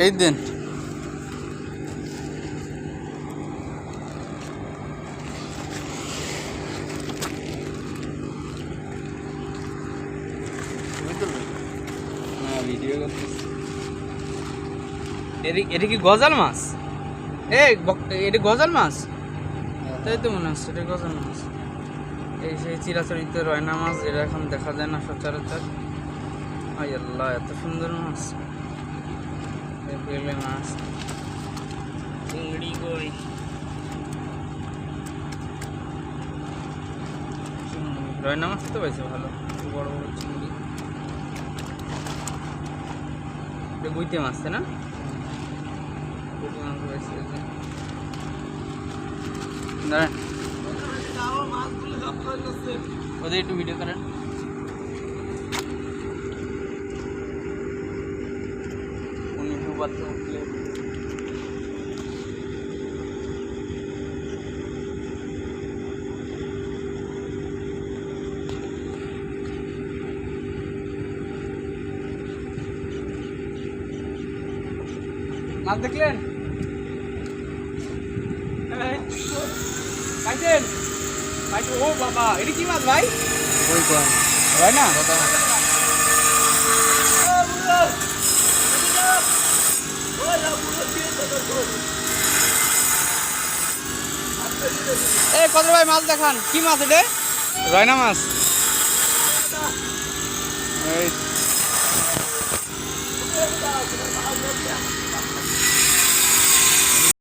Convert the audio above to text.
এই দিন এটা কি গজাল মাছ? এটা গজাল মাছ, তাই তো মনে হচ্ছে এটা গজাল মাছ। এই সেই চিরাচরিত রয়না মাছ, যেটা এখন দেখা যায় না সচরাচর। আয় আল্লাহ, এত সুন্দর মাছ! বেলে মাছ, চিংড়ি, কই, রয়না মাছ তো পাইছে ভালো, বড় বড় চিংড়ি। এটা গুইতে মাছ, তাই না? গুইতে মাছ পাইছে। দাঁড়ান, ওদের একটু ভিডিও করেন। মাছ দেখলেন? পাইছেন? ও বাবা, এটা কি মাছ ভাই? ওই ভাই না কত ভাই মাছ দেখান, কি মাছ এটা? রয়না মাছ। এই